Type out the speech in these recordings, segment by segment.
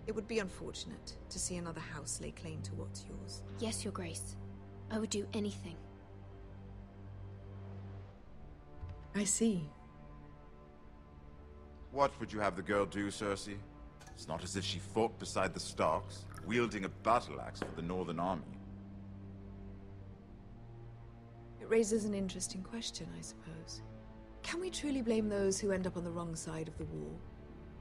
It would be unfortunate to see another house lay claim to what's yours. Yes, Your Grace. I would do anything. I see. What would you have the girl do, Cersei? It's not as if she fought beside the Starks, wielding a battle axe for the Northern Army. It raises an interesting question, I suppose. Can we truly blame those who end up on the wrong side of the wall?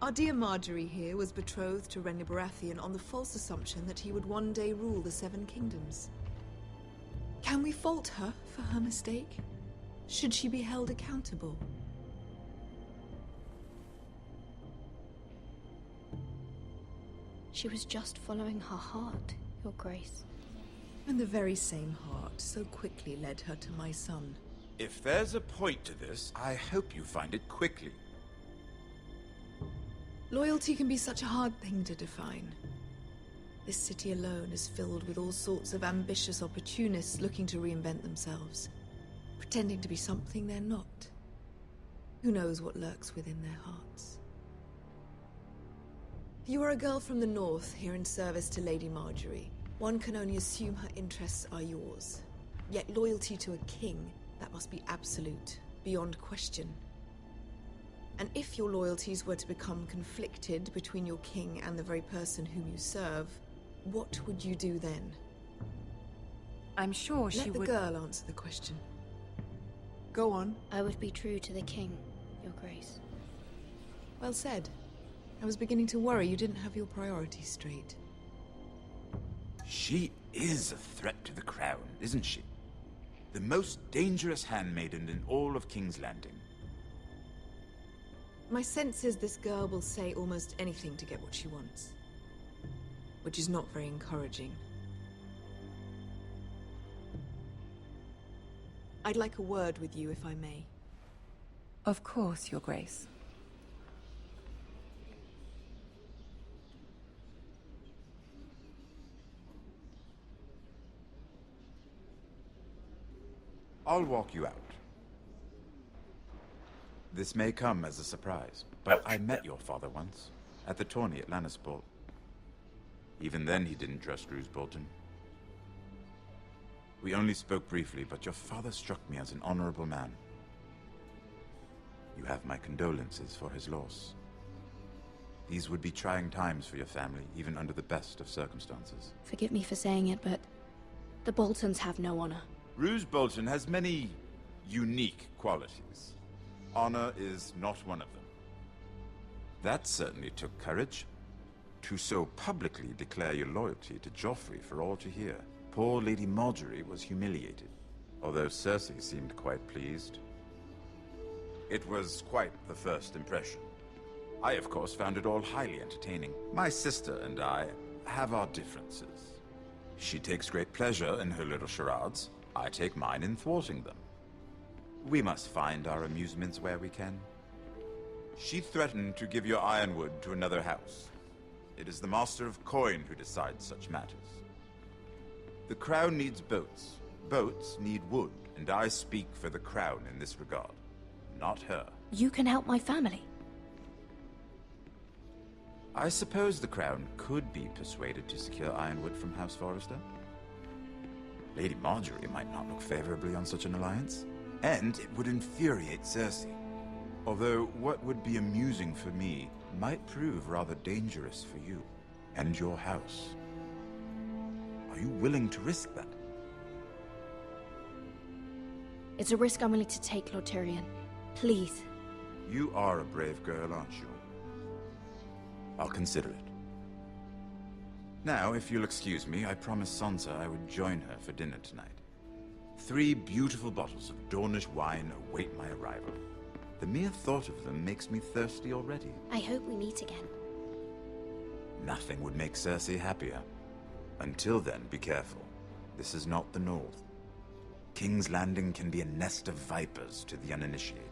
Our dear Marjorie here was betrothed to Renly Baratheon on the false assumption that he would one day rule the Seven Kingdoms. Can we fault her for her mistake? Should she be held accountable? She was just following her heart, Your Grace. And the very same heart so quickly led her to my son. If there's a point to this, I hope you find it quickly. Loyalty can be such a hard thing to define. This city alone is filled with all sorts of ambitious opportunists looking to reinvent themselves, pretending to be something they're not. Who knows what lurks within their hearts? You are a girl from the north, here in service to Lady Marjorie. One can only assume her interests are yours. Yet loyalty to a king, that must be absolute, beyond question. And if your loyalties were to become conflicted between your king and the very person whom you serve, what would you do then? I'm sure she would... Let the girl answer the question. Go on. I would be true to the king, Your Grace. Well said. I was beginning to worry you didn't have your priorities straight. She is a threat to the crown, isn't she? The most dangerous handmaiden in all of King's Landing. My sense is this girl will say almost anything to get what she wants. Which is not very encouraging. I'd like a word with you, if I may. Of course, Your Grace. I'll walk you out. This may come as a surprise, but I met your father once, at the tourney at Lannisport. Even then he didn't trust Roose Bolton. We only spoke briefly, but your father struck me as an honorable man. You have my condolences for his loss. These would be trying times for your family, even under the best of circumstances. Forgive me for saying it, but the Boltons have no honor. Roose Bolton has many unique qualities. Honor is not one of them. That certainly took courage. To so publicly declare your loyalty to Joffrey for all to hear. Poor Lady Marjorie was humiliated, although Cersei seemed quite pleased. It was quite the first impression. I, of course, found it all highly entertaining. My sister and I have our differences. She takes great pleasure in her little charades. I take mine in thwarting them. We must find our amusements where we can. She threatened to give your ironwood to another house. It is the Master of Coin who decides such matters. The Crown needs boats. Boats need wood, and I speak for the Crown in this regard, not her. You can help my family. I suppose the Crown could be persuaded to secure ironwood from House Forrester. Lady Marjorie might not look favorably on such an alliance, and it would infuriate Cersei. Although what would be amusing for me might prove rather dangerous for you and your house. Are you willing to risk that? It's a risk I'm willing to take, Lord Tyrion. Please. You are a brave girl, aren't you? I'll consider it. Now, if you'll excuse me, I promised Sansa I would join her for dinner tonight. 3 beautiful bottles of Dornish wine await my arrival. The mere thought of them makes me thirsty already. I hope we meet again. Nothing would make Cersei happier. Until then, be careful. This is not the North. King's Landing can be a nest of vipers to the uninitiated.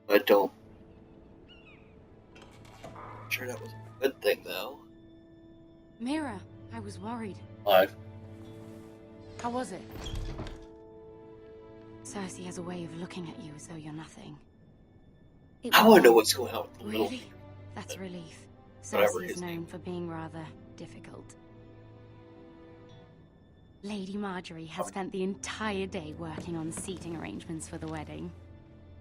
Adult. Sure, that was a good thing, though. Mira, I was worried. Live. How was it? Cersei has a way of looking at you as though you're nothing. I want to know what's going on with the little. Really? That's a relief. Whatever Cersei is his known name. for being rather difficult. Lady Marjorie has spent the entire day working on seating arrangements for the wedding.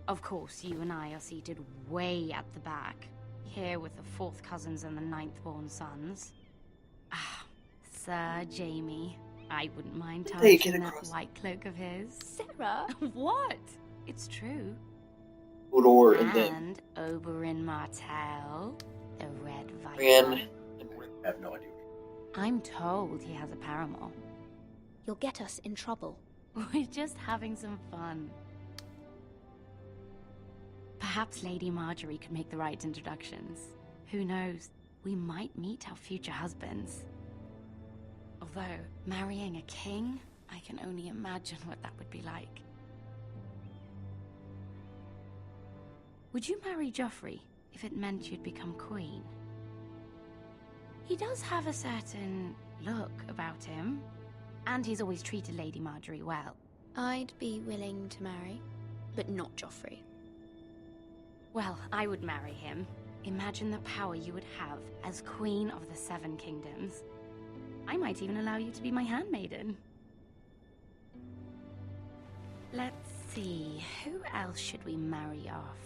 Of course, you and I are seated way at the back, here with the 4th cousins and the 9th-born sons. Ah, Sir Jamie. I wouldn't mind How you get tarnishing that across- white cloak of his. Sarah! What? It's true. Hodor and then And Oberyn Martell, the Red Viper. Brienne and Rick. I have no idea. I'm told he has a paramour. You'll get us in trouble. We're just having some fun. Perhaps Lady Marjorie could make the right introductions. Who knows? We might meet our future husbands. Although, marrying a king, I can only imagine what that would be like. Would you marry Joffrey if it meant you'd become queen? He does have a certain look about him, and he's always treated Lady Marjorie well. I'd be willing to marry, but not Joffrey. Well, I would marry him. Imagine the power you would have as Queen of the 7 Kingdoms. I might even allow you to be my handmaiden. Let's see, who else should we marry off?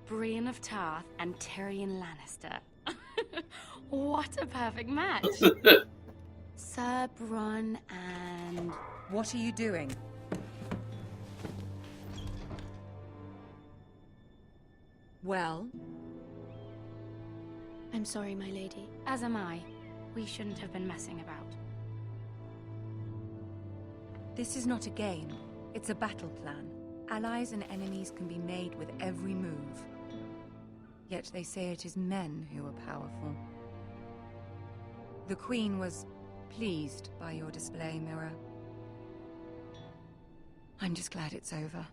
Brienne of Tarth and Tyrion Lannister. What a perfect match! Sir Bronn and... What are you doing? Well? I'm sorry, my lady. As am I. We shouldn't have been messing about. This is not a game. It's a battle plan. Allies and enemies can be made with every move. Yet they say it is men who are powerful. The Queen was pleased by your display, Mira. I'm just glad it's over.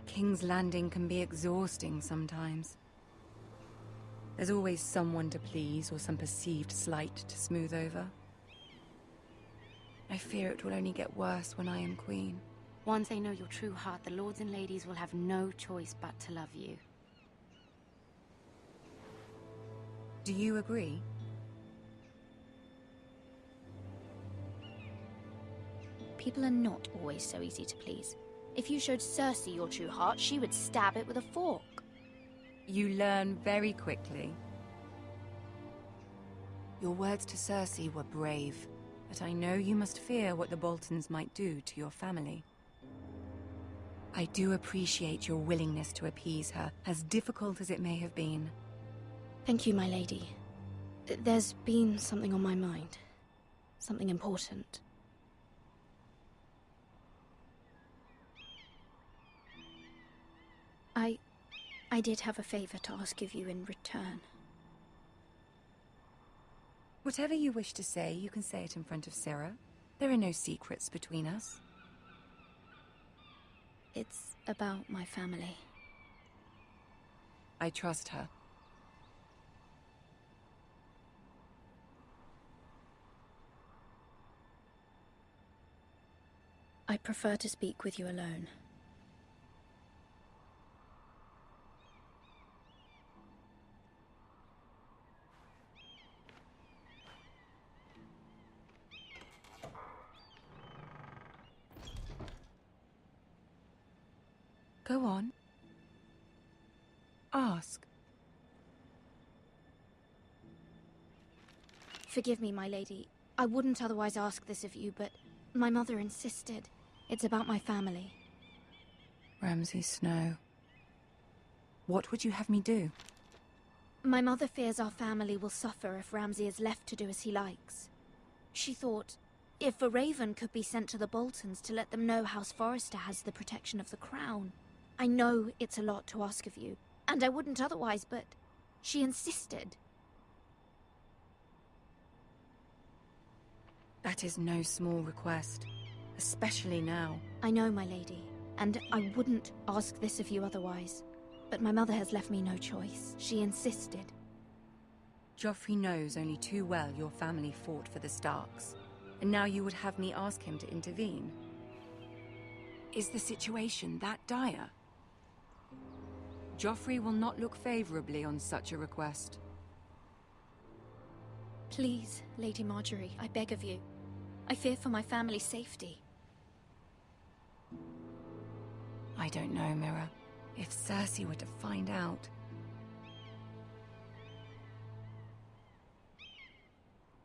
King's Landing can be exhausting sometimes. There's always someone to please or some perceived slight to smooth over. I fear it will only get worse when I am queen. Once they know your true heart, the lords and ladies will have no choice but to love you. Do you agree? People are not always so easy to please. If you showed Cersei your true heart, she would stab it with a fork. You learn very quickly. Your words to Cersei were brave, but I know you must fear what the Boltons might do to your family. I do appreciate your willingness to appease her, as difficult as it may have been. Thank you, my lady. There's been something on my mind. Something important. I did have a favor to ask of you in return. Whatever you wish to say, you can say it in front of Sarah. There are no secrets between us. It's about my family. I trust her. I prefer to speak with you alone. Go on. Ask. Forgive me, my lady. I wouldn't otherwise ask this of you, but my mother insisted. It's about my family. Ramsay Snow. What would you have me do? My mother fears our family will suffer if Ramsay is left to do as he likes. She thought, if a raven could be sent to the Boltons to let them know House Forrester has the protection of the crown. I know it's a lot to ask of you, and I wouldn't otherwise, but she insisted. That is no small request, especially now. I know, my lady, and I wouldn't ask this of you otherwise. But my mother has left me no choice. She insisted. Joffrey knows only too well your family fought for the Starks, and now you would have me ask him to intervene. Is the situation that dire? Joffrey will not look favorably on such a request. Please, Lady Marjorie, I beg of you. I fear for my family's safety. I don't know, Mira. If Cersei were to find out...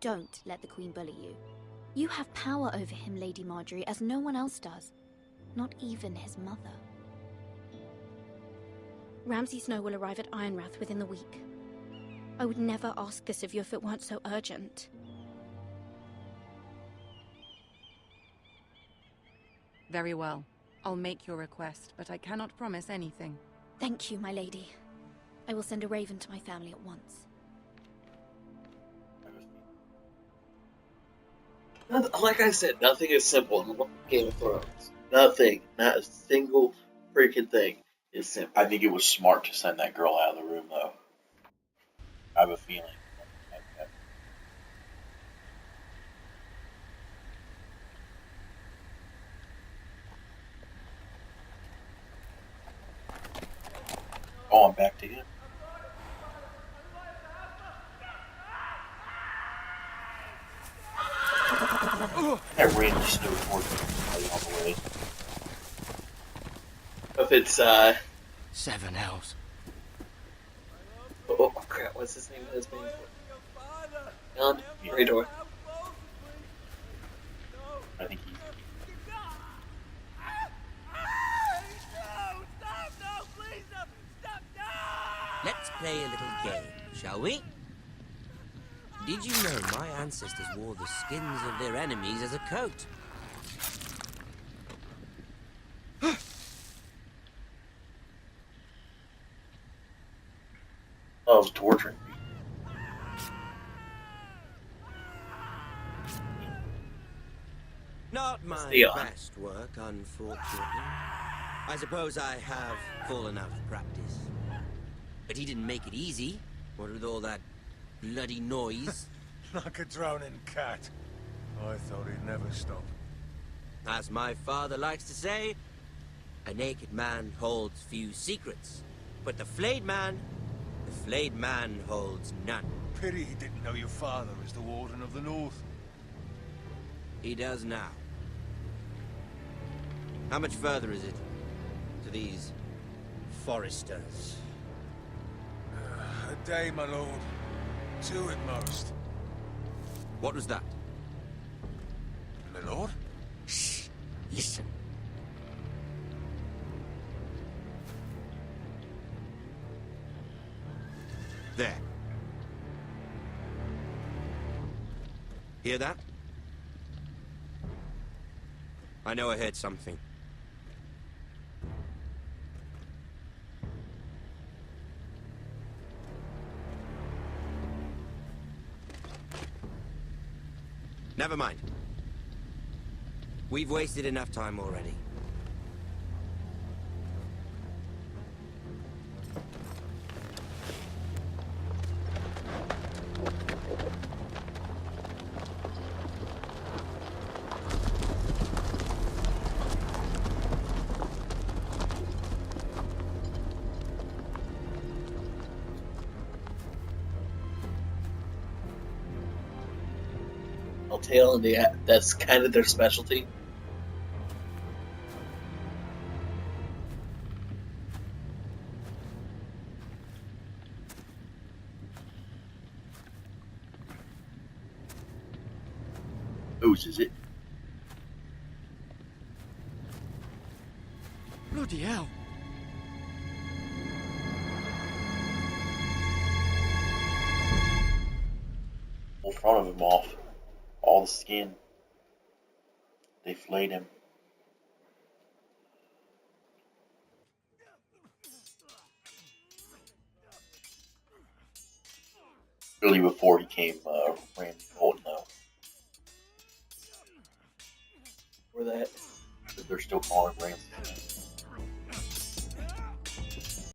Don't let the Queen bully you. You have power over him, Lady Marjorie, as no one else does. Not even his mother. Ramsay Snow will arrive at Ironrath within the week. I would never ask this of you if it weren't so urgent. Very well. I'll make your request, but I cannot promise anything. Thank you, my lady. I will send a raven to my family at once. Like I said, nothing is simple in Game of Thrones. Nothing. Not a single freaking thing is simple. I think it was smart to send that girl out of the room, though. I have a feeling. Oh, I'm back to him. That random snow towards me on the way. If it's, 7 elves. oh crap, what's his name? His name? Jon? Rador. I think he's... Let's play a little game, shall we? Did you know my ancestors wore the skins of their enemies as a coat? I was torturing me. Not my Theon. best work, unfortunately. I suppose I have fallen out of practice. But he didn't make it easy, what with all that bloody noise. Like a drowning cat. I thought he'd never stop. As my father likes to say, a naked man holds few secrets, but the flayed man holds none. Pity he didn't know your father is the Warden of the North. He does now. How much further is it to these foresters? A day, my lord. 2 at most. What was that? My lord? Shh! Listen. There. Hear that? I know I heard something. Never mind. We've wasted enough time already. Tail, and that's kind of their specialty. Whose is it? Bloody hell. Pull front of him off. All the skin. They flayed him. Really before he came Randy Bolton though. Or that. But they're still calling him Ramsay.